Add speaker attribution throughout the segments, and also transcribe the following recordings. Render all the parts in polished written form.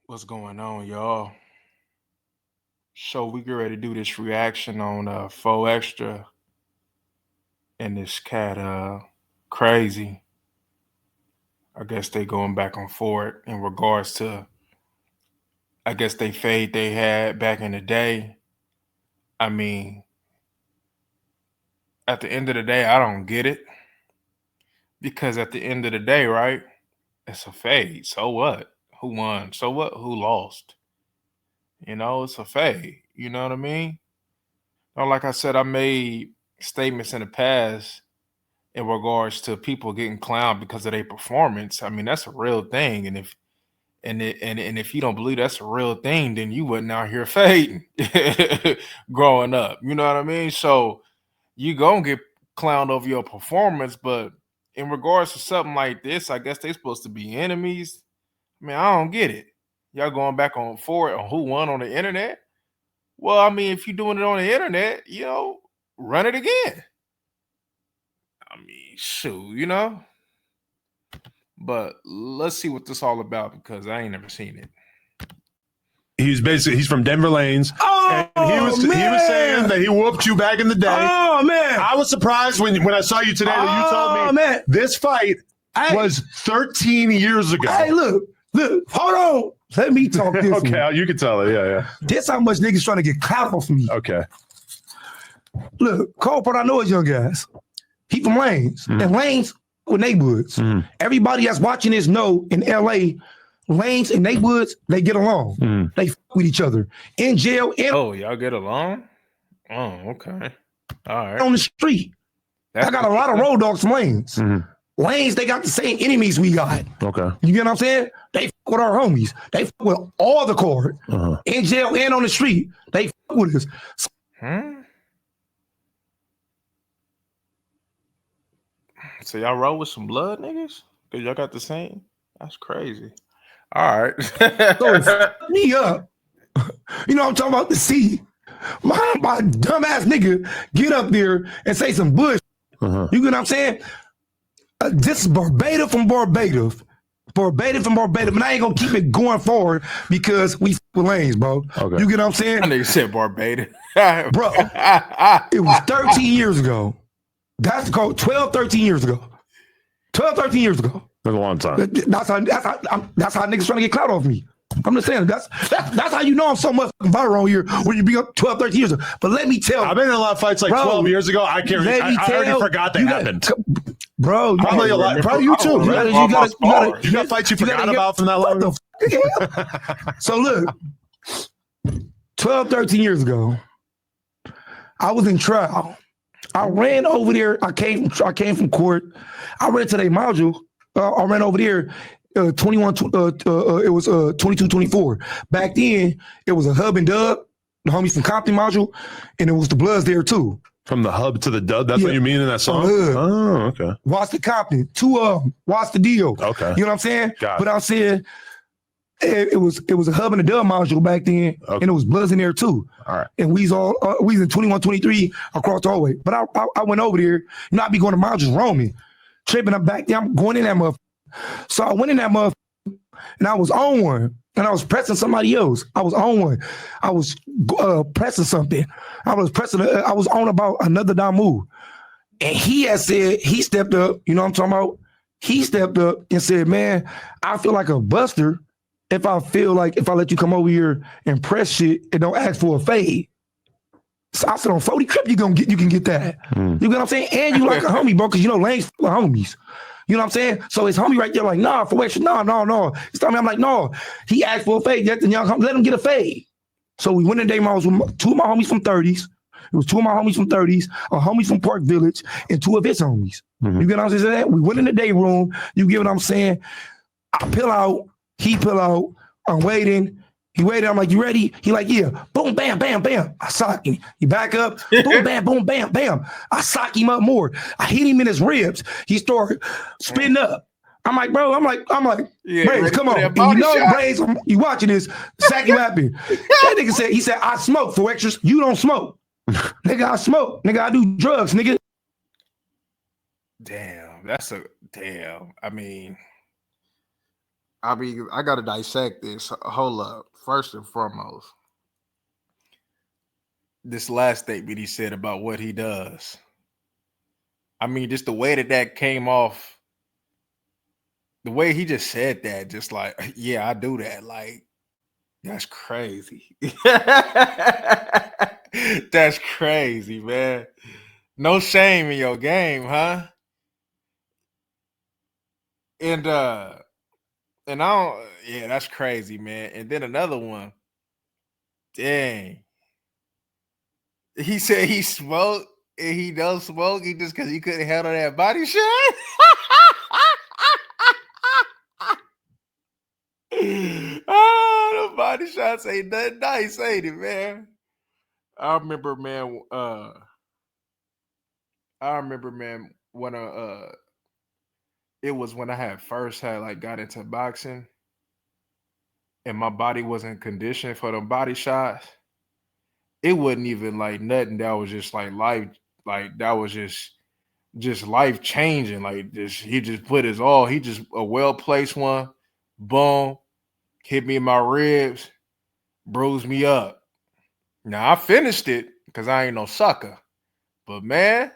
Speaker 1: What's going on, y'all? So we get ready to do this reaction on 4 Extra and this cat Crazy. I guess they going back and forth in regards to I guess they fade they had back in the day. I mean, at the end of the day, I don't get it. Because at the end of the day, right, it's a fade. So what? Who won? So what? Who lost? It's a fade. You know what I mean? Like I said, I made statements in the past in regards to people getting clowned because of their performance. I mean, that's a real thing. And if you don't believe that's a real thing, then you wasn't out here fading growing up. You know what I mean? So you gonna get clowned over your performance, but in regards to something like this, I guess they supposed to be enemies. I mean, I don't get it. Y'all going back on for it on who won on the internet? Well, I mean, if you're doing it on the internet, run it again. I mean, shoot. But let's see what this all about because I ain't never seen it.
Speaker 2: He's from Denver Lanes.
Speaker 3: Oh,
Speaker 2: and he was saying that he whooped you back in the day.
Speaker 3: Oh man.
Speaker 2: I was surprised when I saw you today that you told me this fight was 13 years ago.
Speaker 3: Hey, look, hold on. Let me talk this.
Speaker 2: Okay, you can tell it. Yeah.
Speaker 3: This how much niggas trying to get clout off me.
Speaker 2: Okay.
Speaker 3: Look, Cole Part, I know his young guys. He from Lanes. And Lanes with neighborhoods. Everybody that's watching this know in LA, Lanes and neighborhoods, they get along. They fuck with each other. In jail,
Speaker 1: Oh, y'all get along? Oh, okay. All right.
Speaker 3: on the street. I got a lot of road dogs from Lanes. Lanes, they got the same enemies we got.
Speaker 2: Okay.
Speaker 3: You get what I'm saying? They fuck with our homies. They fuck with all the court. In jail and on the street. They fuck with us.
Speaker 1: So y'all roll with some blood niggas? Because y'all got the same? That's crazy. All right.
Speaker 3: So fuck me up. You know what I'm talking about? To see my dumbass nigga get up there and say some bush. You get what I'm saying? This is Barbados from Barbados. Barbados from Barbados. But I ain't gonna keep it going forward because we with Lanes, bro.
Speaker 2: Okay.
Speaker 3: You get what I'm saying?
Speaker 1: That nigga said Barbados.
Speaker 3: Bro, it was 13 years ago. That's called 12, 13 years ago. 12, 13 years ago.
Speaker 2: That's a long time.
Speaker 3: That's how niggas trying to get clout off me. I'm just saying, that's how you know I'm so much viral here when you be up 12, 13 years ago. But let me tell you.
Speaker 2: I've been in a lot of fights like 12 years ago. I can't I already forgot they happened.
Speaker 3: Bro,
Speaker 2: probably a lot. Probably you too. You got fights you forgot about from that long.
Speaker 3: So look, 12, 13 years ago, I was in trial. I ran over there. I came from court. I ran to their module. I ran over there. 21. It was 22, 24. Back then, it was a hub and dub. The homies from Compton module, and it was the Bloods there too.
Speaker 2: From the hub to the dub. That's what you mean in that song. Oh, okay.
Speaker 3: Watch the Compton. Two of them. Watch the deal.
Speaker 2: Okay.
Speaker 3: You know what I'm saying?
Speaker 2: Got it.
Speaker 3: But I'm saying it was a hub and a dub module back then, and it was Bloods in there too.
Speaker 2: All right.
Speaker 3: And we was in 21, 23 across the hallway. But I went over there. I be going to modules roaming, tripping. I'm back there. I'm going in that motherfucker. So I went in that motherfucker, and I was on one, and I was pressing somebody else. I was on one. I was pressing something. I was on about another down move. And he had said, he stepped up, you know what I'm talking about? He stepped up and said, man, I feel like a buster if I let you come over here and press shit and don't ask for a fade. So I said, on 40 Crip, you can get that. You get what I'm saying? And you like a homie, bro, because you know Lane's full of homies. You know what I'm saying? So his homie right there like, nah, for extra, no. He's telling me, I'm like, no. He asked for a fade. Let him get a fade. So we went in day malls with two of my homies from 30s. It was two of my homies from 30s, a homie from Park Village, and two of his homies. You get what I'm saying? We went in the day room. You get what I'm saying? I pill out. He pill out. I'm waiting. He waited. I'm like, you ready? He like, yeah. Boom, bam, bam, bam. I sock him. He back up. Boom, bam, bam. I sock him up more. I hit him in his ribs. He started spinning up. I'm like, bro. I'm like, Brazy, come on. And you know, Brazy, you watching this? Sack you happy. That nigga said, he said, I smoke for extras. You don't smoke. Nigga, I smoke. Nigga, I do drugs, nigga.
Speaker 1: Damn. I mean, I mean, I gotta dissect this. Hold up. First and foremost, this last statement he said about what he does. I mean, just the way that came off, the way he just said that, just like, yeah, I do that. Like, that's crazy. That's crazy, man. No shame in your game, huh? And I don't, yeah, that's crazy, man. And then another one. Dang. He said he smoked and he don't smoke. He just because he couldn't handle that body shot. Oh, the body shots ain't nothing nice, ain't it, man? I remember, man. When it was when I had first got into boxing, and my body wasn't conditioned for the body shots. It wasn't even like nothing that was just like life, like that was just life changing. Like this, he just put his all. He just a well placed one, boom, hit me in my ribs, bruised me up. Now I finished it because I ain't no sucker, but man,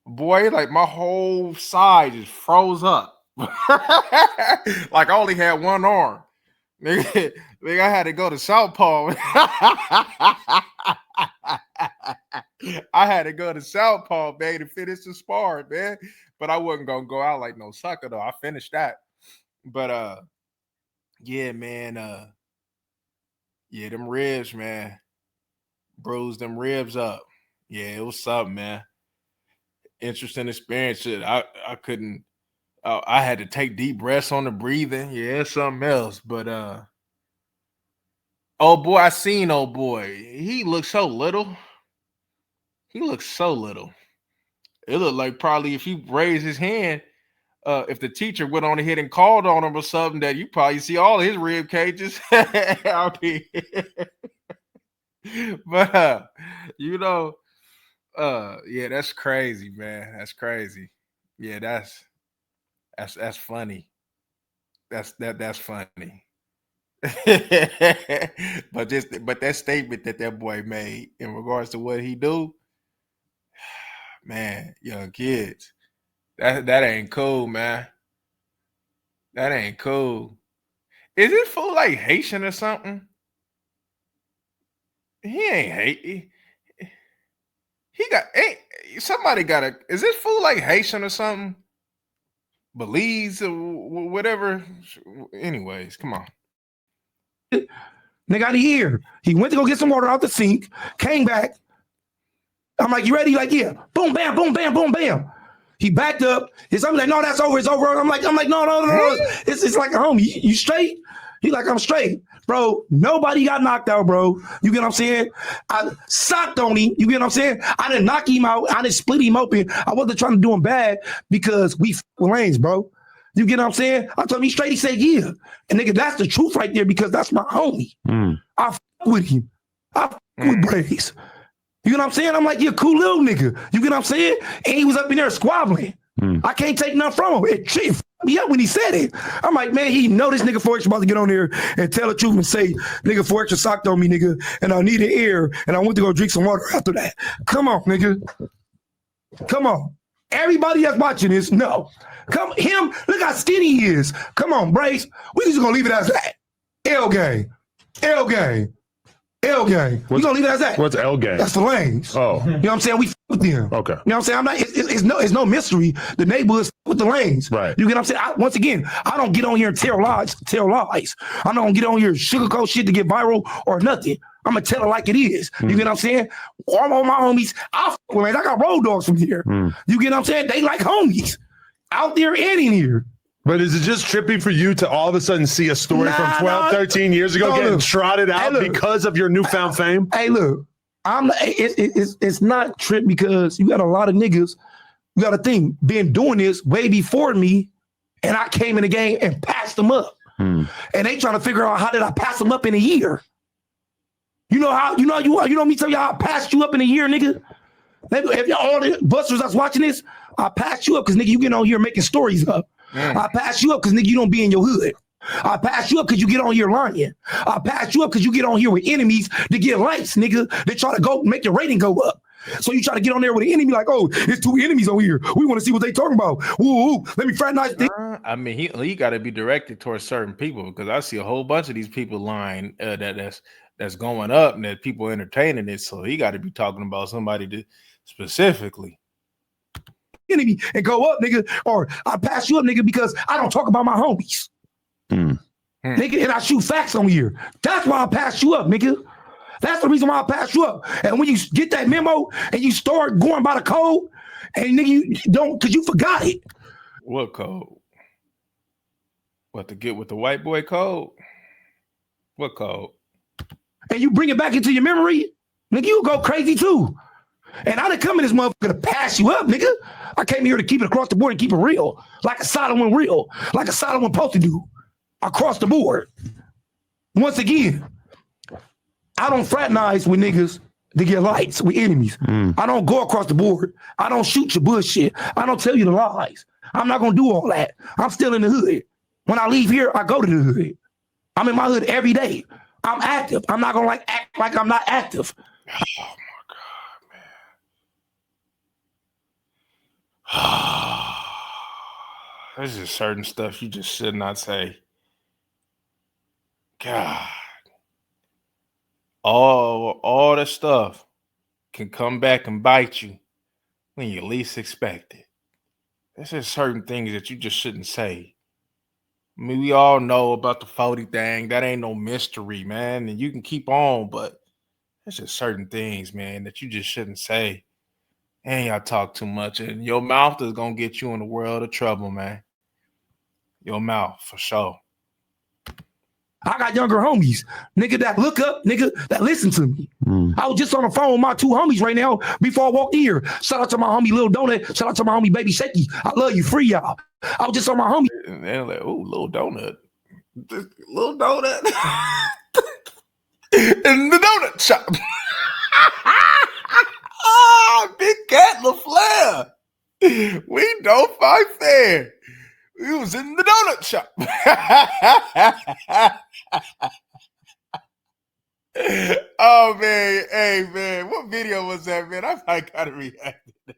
Speaker 1: boy, like my whole side just froze up. Like I only had one arm. Nigga, I had to go to Southpaw. I had to go to Southpaw, man, to finish the spar, man. But I wasn't gonna go out like no sucker though. I finished that. But yeah, man. Yeah, them ribs, man. Bruised them ribs up. Yeah, it was something, man. Interesting experience. Shit, I couldn't. I had to take deep breaths on the breathing. Yeah, it's something else. But oh boy, I seen old boy. He looks so little. He looks so little. It looked like probably if he raised his hand, if the teacher went on ahead and called on him or something, that you probably see all of his rib cages. I mean, but you know, yeah, that's crazy, man. That's crazy. Yeah, that's funny. That's funny. but that statement that boy made in regards to what he do, man, young kids, that ain't cool, man. That ain't cool. Is this fool like Haitian or something? He ain't Haiti. He got ain't somebody got a. Is this fool like Haitian or something? Belize or whatever. Anyways, come on.
Speaker 3: Nigga out of here. He went to go get some water out the sink, came back. I'm like, you ready? Like, yeah. Boom, bam, boom, bam, boom, bam. He backed up. His I'm like, no, that's over. It's over. I'm like, no. It's like a homie. You straight? He like, I'm straight. Bro, nobody got knocked out, bro. You get what I'm saying? I socked on him. You get what I'm saying? I didn't knock him out. I didn't split him open. I wasn't trying to do him bad because we with lanes, bro. You get what I'm saying? I told him he straight. He said, yeah. And nigga, that's the truth right there because that's my homie. I with him. I with Brazy. You know what I'm saying? I'm like, you're a cool little nigga. You get what I'm saying? And he was up in there squabbling. I can't take nothing from him. It f***ed me up when he said it. I'm like, man, he know this nigga Forex about to get on there and tell the truth and say, nigga, Forex socked on me, nigga, and I needed air, and I went to go drink some water after that. Come on, nigga. Come on. Everybody that's watching this, no. Come, him, look how skinny he is. Come on, Brace. We just gonna leave it as that. L gang. L gang. L gang. We gonna leave it as that.
Speaker 2: What's L gang?
Speaker 3: That's the lanes.
Speaker 2: Oh.
Speaker 3: You know what I'm saying? We with them.
Speaker 2: Okay.
Speaker 3: You know what I'm saying? I'm not, it's no mystery. The neighborhoods with the lanes.
Speaker 2: Right.
Speaker 3: You get what I'm saying? Once again, I don't get on here and tell lies. I'm not gonna get on here and sugarcoat shit to get viral or nothing. I'm gonna tell it like it is. You get what I'm saying? All my homies, I got road dogs from here. You get what I'm saying? They like homies out there and in here.
Speaker 2: But is it just trippy for you to all of a sudden see a story from 12, 13 years ago getting trotted out because of your newfound fame?
Speaker 3: Hey, look, it's not trip because you got a lot of niggas, you got to think, been doing this way before me, and I came in the game and passed them up. And they trying to figure out how did I pass them up in a year? You know me tell you how I passed you up in a year, nigga? If all the busters that's watching this, I passed you up because nigga, you get on here making stories up. I pass you up because nigga, you don't be in your hood. I pass you up because you get on here lying. I pass you up because you get on here with enemies to get likes, nigga. They try to go make your rating go up. So you try to get on there with an enemy like, oh, it's 2 enemies on here. We want to see what they talking about. Woo, let me fraternize this.
Speaker 1: I mean, he got to be directed towards certain people because I see a whole bunch of these people lying that's going up and that people entertaining it. So he got to be talking about somebody specifically.
Speaker 3: Enemy and go up, nigga. Or I pass you up, nigga, because I don't talk about my homies. Nigga, and I shoot facts on here. That's why I pass you up, nigga. That's the reason why I pass you up. And when you get that memo and you start going by the code, and nigga, you don't, because you forgot it.
Speaker 1: What code? What, to get with the white boy code? What code?
Speaker 3: And you bring it back into your memory, nigga, you go crazy too. And I didn't come in this motherfucker to pass you up, nigga. I came here to keep it across the board and keep it real. Like a solid one real. Like a solid one supposed to do. Across the board. Once again, I don't fraternize with niggas to get likes with enemies. I don't go across the board. I don't shoot your bullshit. I don't tell you the lies. I'm not gonna do all that. I'm still in the hood. When I leave here, I go to the hood. I'm in my hood every day. I'm active. I'm not gonna act like I'm not active.
Speaker 1: Oh my God, man. There's just certain stuff you just should not say. God. All that stuff can come back and bite you when you least expect it. There's just certain things that you just shouldn't say. I mean, we all know about the 40 thing. That ain't no mystery, man. And you can keep on, but there's just certain things, man, that you just shouldn't say. And y'all talk too much. And your mouth is going to get you in a world of trouble, man. Your mouth, for sure.
Speaker 3: I got younger homies, nigga, that look up, nigga, that listen to me. I was just on the phone with my 2 homies right now before I walked in here. Shout out to my homie Lil Donut. Shout out to my homie Baby Shaky. I love you, free y'all. I was just on my homie.
Speaker 1: And they're like, oh, Lil Donut. Lil Donut. In the donut shop. Big Cat LaFleur. We don't fight fair. We was in the donut shop. Oh, man. Hey, man. What video was that, man? I got to react to that.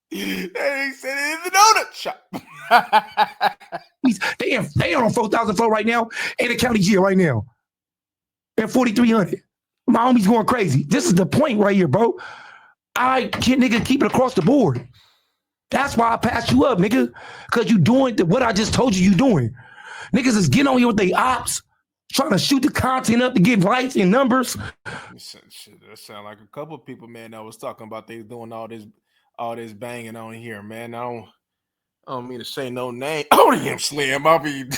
Speaker 1: They said it in the donut shop.
Speaker 3: They on 4,004 right now in the county jail right now. And 4,300. My homie's going crazy. This is the point right here, bro. I can't, nigga, keep it across the board. That's why I passed you up, nigga. Because you doing what I just told you doing. Niggas is getting on here with they ops, trying to shoot the content up to get likes and numbers.
Speaker 1: Shit, that sound like a couple of people, man, that was talking about they doing all this banging on here, man. I don't mean to say no name. Oh, him Slim. I mean,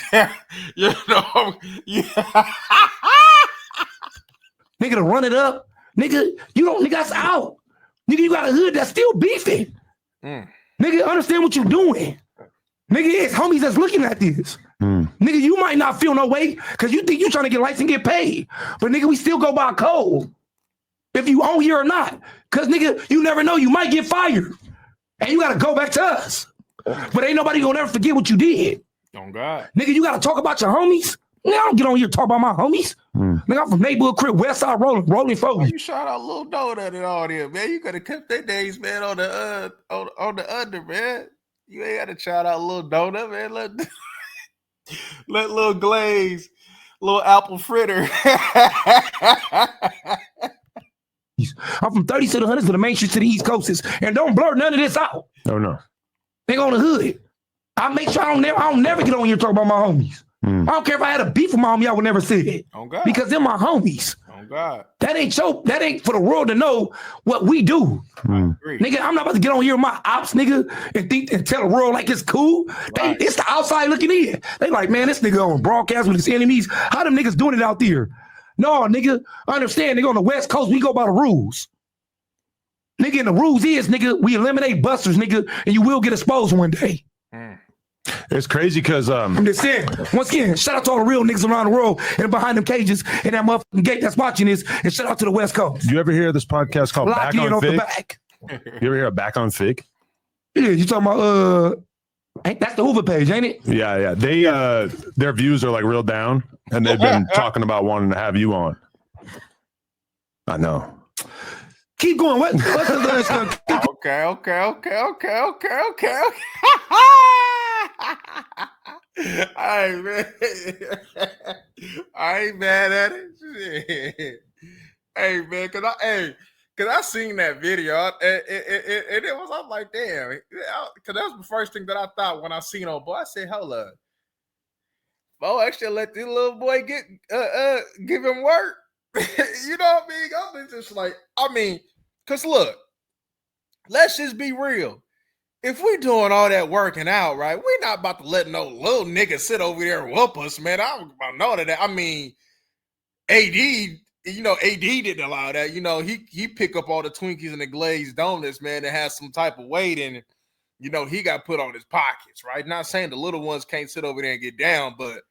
Speaker 1: you know, yeah.
Speaker 3: Nigga, to run it up, nigga, nigga, that's out. Nigga, you got a hood that's still beefing. Nigga, understand what you're doing. Nigga, it's homies that's looking at this. Nigga, you might not feel no way because you think you trying to get likes and get paid. But nigga, we still go by code. If you on here or not. Because nigga, you never know. You might get fired. And you got to go back to us. But ain't nobody going to ever forget what you did.
Speaker 1: Oh, God.
Speaker 3: Nigga, you got to talk about your homies. Nigga, I don't get on here and talk about my homies. Nigga, I'm from neighborhood crib, west side rolling folks.
Speaker 1: You shout out Lil Donut and all there, man. You could have kept their names, man, on the under, man. You ain't got to shout out Lil Donut, man. Let Lil Glaze, Lil Apple Fritter.
Speaker 3: I'm from 30 to the hundreds to the main street to the East Coast. And don't blur none of this out.
Speaker 2: Oh, no.
Speaker 3: Nigga on the hood. I make sure I don't never get on here and talk about my homies. I don't care if I had a beef with my homie, I would never say it.
Speaker 1: Oh, God.
Speaker 3: Because they're my homies.
Speaker 1: Oh, God.
Speaker 3: That ain't for the world to know what we do. Nigga, I'm not about to get on here with my ops, nigga, and tell the world like it's cool. Right. It's the outside looking in. They like, man, this nigga on broadcast with his enemies. How them niggas doing it out there? No, nigga, understand, nigga, on the West Coast, we go by the rules. Nigga, and the rules is, nigga, we eliminate busters, nigga, and you will get exposed one day.
Speaker 2: It's crazy because
Speaker 3: I'm just saying, once again, shout out to all the real niggas around the world and behind them cages and that motherfucking gate that's watching this, and shout out to the West Coast.
Speaker 2: You ever hear this podcast called
Speaker 3: Lock
Speaker 2: Back on
Speaker 3: off
Speaker 2: Fig?
Speaker 3: the back.
Speaker 2: You ever hear of Back on Fig?
Speaker 3: Yeah, you talking about That's the Hoover page, ain't it?
Speaker 2: Yeah. They their views are like real down, and they've been talking about wanting to have you on. I know.
Speaker 3: Keep going. What's the lyrics?
Speaker 1: Okay. I ain't mad at it. Shit. Hey man, cause I seen that video and it was, I'm like, damn, cause that was the first thing that I thought when I seen old boy. I said, hold up, actually let this little boy give him work. You know what I mean? I'm just like, cause look, let's just be real. If we doing all that working out, right, we're not about to let no little nigga sit over there and whoop us, man. I don't about know that. I mean, AD, AD didn't allow that. He pick up all the Twinkies and the glazed donuts, man, that has some type of weight in it. He got put on his pockets, right? Not saying the little ones can't sit over there and get down, but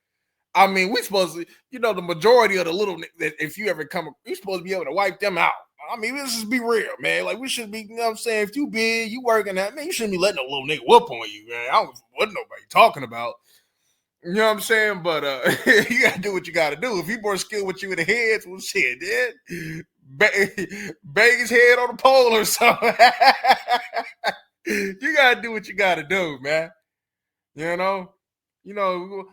Speaker 1: I mean, we supposed to, the majority of the little, if you ever come, we supposed to be able to wipe them out. I mean, let's just be real, man. Like, we should be, you know what I'm saying? If you big, you working at, man, you shouldn't be letting a little nigga whoop on you, man. I don't know what nobody talking about. You know what I'm saying? But you got to do what you got to do. If he more skilled with you in the head, well, shit, dude. Bang his head on the pole or something. You got to do what you got to do, man.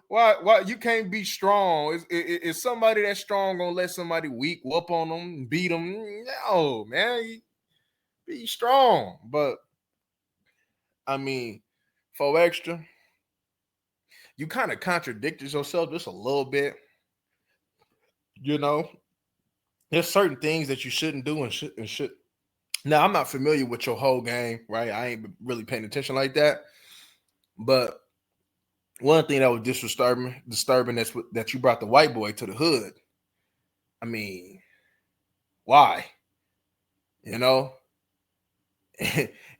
Speaker 1: Why you can't be strong? Is somebody that's strong gonna let somebody weak whoop on them and beat them? No, man. Be strong. But I mean, for extra, you kind of contradicted yourself just a little bit. There's certain things that you shouldn't do and should. Now, I'm not familiar with your whole game, right? I ain't really paying attention like that. But one thing that was disturbing that you brought the white boy to the hood. I mean, why? And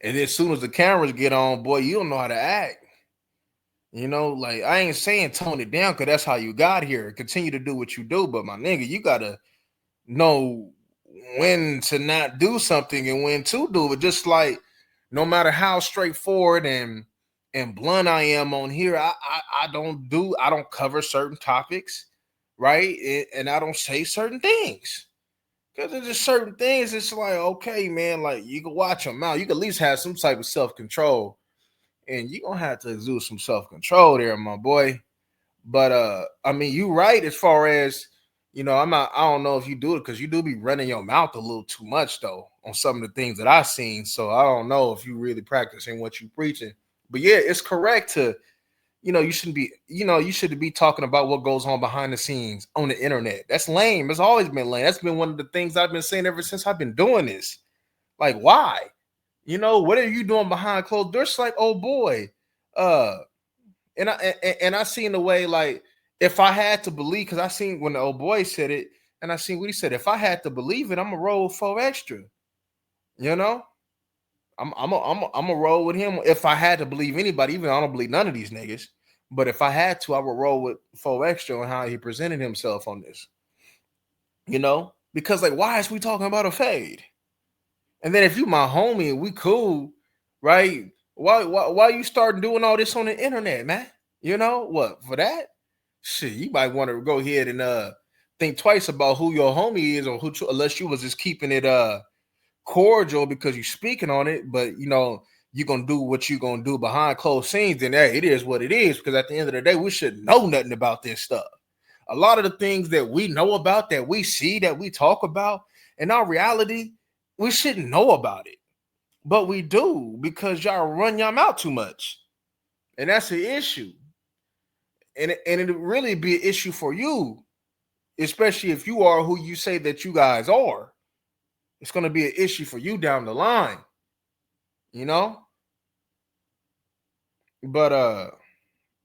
Speaker 1: as soon as the cameras get on, boy, you don't know how to act. Like, I ain't saying tone it down because that's how you got here. Continue to do what you do, but my nigga, you gotta know when to not do something and when to do it. Just like, no matter how straightforward and blunt I am on here, I don't cover certain topics, right? And I don't say certain things. Because there's just certain things, it's like, okay, man, like, you can watch them out. You can at least have some type of self-control. And you're going to have to exude some self-control there, my boy. But, I mean, you right as far as, I don't know if you do it because you do be running your mouth a little too much, though, on some of the things that I've seen. So I don't know if you really practicing what you preaching. But yeah, it's correct to, you shouldn't be, you should be talking about what goes on behind the scenes on the internet. That's lame. It's always been lame. That's been one of the things I've been saying ever since I've been doing this. Like, why? What are you doing behind closed doors? Like, oh boy. And I seen the way, like, if I had to believe, because I seen when the old boy said it, and I seen what he said, if I had to believe it, I'm gonna roll 4 extra. I'm a roll with him if I had to believe anybody. Even I don't believe none of these niggas, but if I had to, I would roll with 4 extra on how he presented himself on this. Because, like, why is we talking about a fade? And then if you my homie and we cool, right? Why you starting doing all this on the internet, man? What for that? Shit, you might want to go ahead and think twice about who your homie is, or unless you was just keeping it cordial because you're speaking on it, but you're gonna do what you're gonna do behind closed scenes, then hey, it is what it is. Because at the end of the day, we should know nothing about this stuff. A lot of the things that we know about, that we see, that we talk about, in our reality, we shouldn't know about it. But we do, because y'all run y'all mouth too much. And that's the issue. And it'll really be an issue for you, especially if you are who you say that you guys are. It's going to be an issue for you down the line, But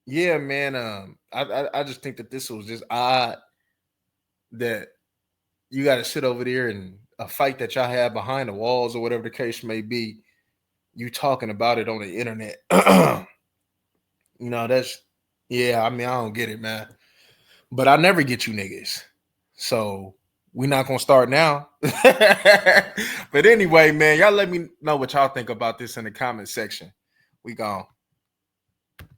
Speaker 1: yeah, man. I just think that this was just odd that you got to sit over there and a fight that y'all have behind the walls or whatever the case may be. You talking about it on the internet. That's, yeah. I mean, I don't get it, man. But I never get you niggas, so we're not gonna start now. But anyway, man, y'all let me know what y'all think about this in the comment section. We gone.